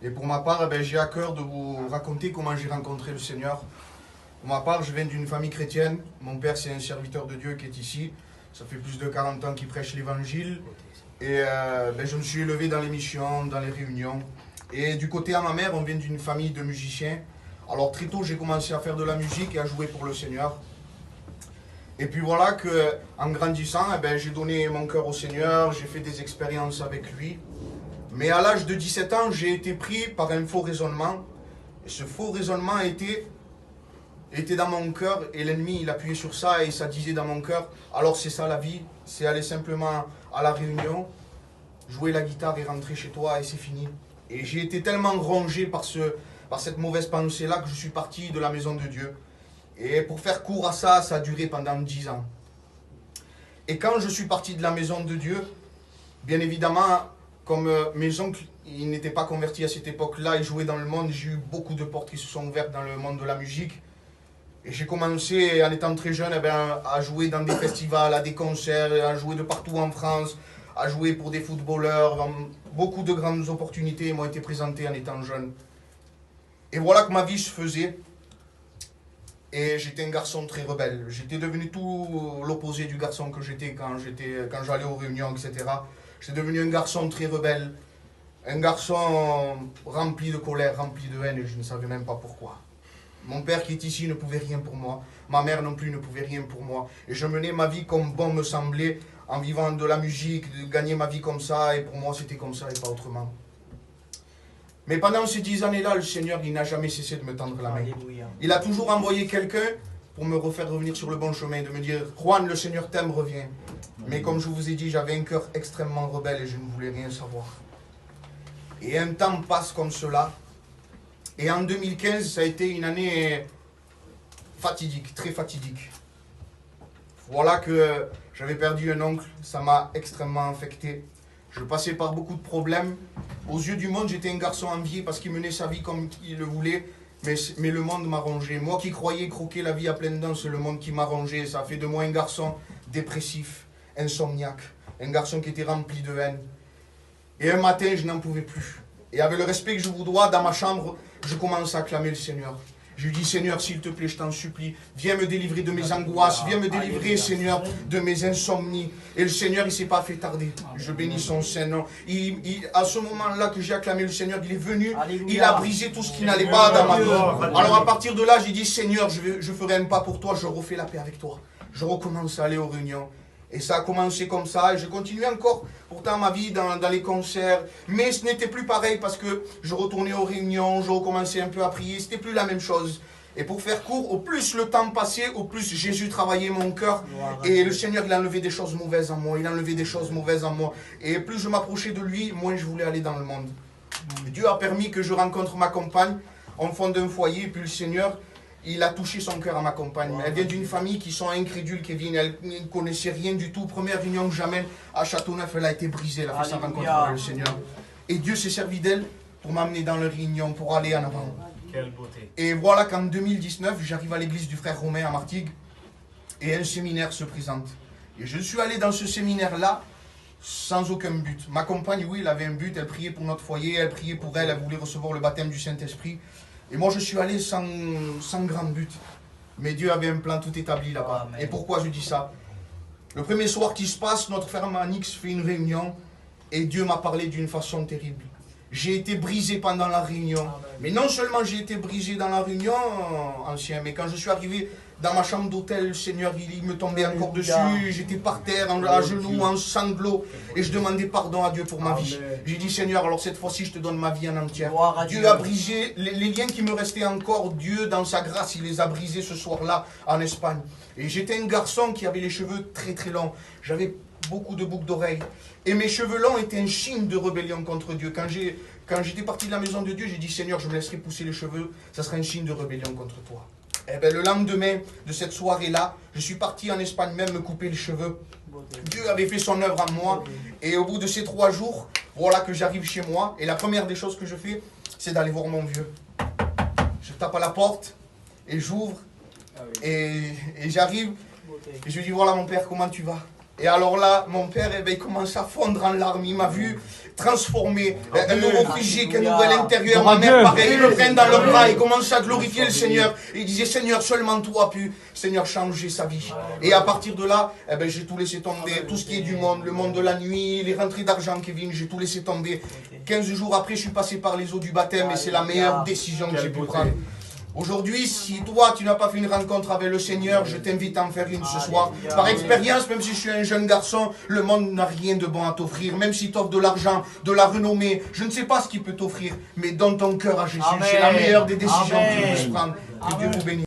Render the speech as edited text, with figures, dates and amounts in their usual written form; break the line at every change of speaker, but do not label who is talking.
Et pour ma part, j'ai à cœur de vous raconter comment j'ai rencontré le Seigneur. Pour ma part, je viens d'une famille chrétienne. Mon père, c'est un serviteur de Dieu qui est ici. Ça fait plus de 40 ans qu'il prêche l'évangile. Et je me suis élevé dans les missions, dans les réunions. Et du côté à ma mère, on vient d'une famille de musiciens. Alors très tôt, j'ai commencé à faire de la musique et à jouer pour le Seigneur. Et puis voilà qu'en grandissant, j'ai donné mon cœur au Seigneur, j'ai fait des expériences avec lui. Mais à l'âge de 17 ans, j'ai été pris par un faux raisonnement. Et ce faux raisonnement était dans mon cœur et l'ennemi il appuyait sur ça et ça disait dans mon cœur, alors c'est ça la vie, c'est aller simplement à la réunion, jouer la guitare et rentrer chez toi et c'est fini. Et j'ai été tellement rongé par cette mauvaise pensée-là que je suis parti de la maison de Dieu. Et pour faire court à ça, ça a duré pendant 10 ans. Et quand je suis parti de la maison de Dieu, bien évidemment, comme mes oncles, ils n'étaient pas convertis à cette époque-là, ils jouaient dans le monde, j'ai eu beaucoup de portes qui se sont ouvertes dans le monde de la musique. Et j'ai commencé, en étant très jeune, à jouer dans des festivals, à des concerts, à jouer de partout en France, à jouer pour des footballeurs. Beaucoup de grandes opportunités m'ont été présentées en étant jeune. Et voilà que ma vie se faisait. Et j'étais un garçon très rebelle. J'étais devenu tout l'opposé du garçon que j'étais quand j'allais aux réunions, etc. J'étais devenu un garçon très rebelle. Un garçon rempli de colère, rempli de haine, et je ne savais même pas pourquoi. Mon père qui est ici ne pouvait rien pour moi. Ma mère non plus ne pouvait rien pour moi. Et je menais ma vie comme bon me semblait, en vivant de la musique, de gagner ma vie comme ça. Et pour moi, c'était comme ça et pas autrement. Mais pendant ces 10 années-là, le Seigneur, il n'a jamais cessé de me tendre la main.
Alléluia.
Il a toujours envoyé quelqu'un pour me refaire revenir sur le bon chemin, de me dire, Juan, le Seigneur t'aime, reviens. Mais comme je vous ai dit, j'avais un cœur extrêmement rebelle et je ne voulais rien savoir. Et un temps passe comme cela. Et en 2015, ça a été une année fatidique, très fatidique. Voilà que j'avais perdu un oncle, ça m'a extrêmement affecté. Je passais par beaucoup de problèmes. Aux yeux du monde, j'étais un garçon envié parce qu'il menait sa vie comme il le voulait. Mais le monde m'a rongé. Moi qui croyais croquer la vie à pleines dents, c'est le monde qui m'a rongé. Ça a fait de moi un garçon dépressif, insomniaque. Un garçon qui était rempli de haine. Et un matin, je n'en pouvais plus. Et avec le respect que je vous dois, dans ma chambre, je commence à acclamer le Seigneur. Je lui dis, Seigneur, s'il te plaît, je t'en supplie, viens me délivrer de mes angoisses, viens me délivrer, Seigneur, de mes insomnies. Et le Seigneur, il ne s'est pas fait tarder. Je bénis son Saint-Nom. À ce moment-là que j'ai acclamé le Seigneur, il est venu, il a brisé tout ce qui n'allait pas dans ma vie. Alors à partir de là, j'ai dit, Seigneur, je ferai un pas pour toi, je refais la paix avec toi. Je recommence à aller aux réunions. Et ça a commencé comme ça, et je continuais encore pourtant ma vie dans les concerts. Mais ce n'était plus pareil parce que je retournais aux réunions, je recommençais un peu à prier, c'était plus la même chose. Et pour faire court, au plus le temps passait, au plus Jésus travaillait mon cœur. Et le Seigneur, il a enlevé des choses mauvaises en moi, il a enlevé des choses mauvaises en moi. Et plus je m'approchais de lui, moins je voulais aller dans le monde. Dieu a permis que je rencontre ma compagne, on fonde un foyer, et puis le Seigneur, il a touché son cœur à ma compagne. Elle vient d'une famille qui sont incrédules, Kevin. Elle ne connaissait rien du tout. Première réunion que j'amène à Châteauneuf, elle a été brisée. Elle a fait sa rencontre avec le Seigneur. Et Dieu s'est servi d'elle pour m'amener dans les réunions, pour aller en avant.
Quelle beauté.
Et voilà qu'en 2019, j'arrive à l'église du frère Romain à Martigues et un séminaire se présente. Et je suis allé dans ce séminaire-là sans aucun but. Ma compagne, oui, elle avait un but. Elle priait pour notre foyer, elle priait pour elle, elle voulait recevoir le baptême du Saint-Esprit. Et moi, je suis allé sans grand but. Mais Dieu avait un plan tout établi là-bas. Et pourquoi je dis ça? Le premier soir qui se passe, notre frère Manix fait une réunion et Dieu m'a parlé d'une façon terrible. J'ai été brisé pendant la réunion. Mais non seulement j'ai été brisé dans la réunion, ancien, mais quand je suis arrivé dans ma chambre d'hôtel, le Seigneur, il me tombait encore dessus. J'étais par terre, à genoux, en sanglots. Et je demandais pardon à Dieu pour ma vie. J'ai dit, Seigneur, alors cette fois-ci, je te donne ma vie en entière. Dieu a brisé les liens qui me restaient encore. Dieu, dans sa grâce, il les a brisés ce soir-là en Espagne. Et j'étais un garçon qui avait les cheveux très très longs. J'avais beaucoup de boucles d'oreilles. Et mes cheveux longs étaient un signe de rébellion contre Dieu. Quand j'étais parti de la maison de Dieu, j'ai dit, Seigneur, je me laisserai pousser les cheveux. Ça sera un signe de rébellion contre toi. Et bien, le lendemain de cette soirée-là, je suis parti en Espagne même me couper les cheveux. Dieu avait fait son œuvre en moi. Et au bout de ces 3 jours, voilà que j'arrive chez moi. Et la première des choses que je fais, c'est d'aller voir mon vieux. Je tape à la porte et j'ouvre. Et j'arrive. Et je lui dis, voilà mon père, comment tu vas? Et alors là, mon père, il commence à fondre en larmes. Il m'a vu transformé, un nouveau physique, un nouvel intérieur. Ma mère, pareil, ils le prennent dans leurs bras et commencent à glorifier le Seigneur. Et ils disaient, Seigneur, seulement toi pu, Seigneur, changer sa vie. Et à partir de là, j'ai tout laissé tomber, tout ce qui est du monde, le monde de la nuit, les rentrées d'argent, Kevin, j'ai tout laissé tomber. 15 jours après, je suis passé par les eaux du baptême et c'est la meilleure décision que j'ai pu prendre. Aujourd'hui, si toi, tu n'as pas fait une rencontre avec le Seigneur, je t'invite à en faire une ce soir. Par expérience, même si je suis un jeune garçon, le monde n'a rien de bon à t'offrir. Même s'il t'offre de l'argent, de la renommée, je ne sais pas ce qu'il peut t'offrir. Mais donne ton cœur à Jésus. C'est la meilleure des décisions que tu puisses prendre. Que Dieu vous bénisse.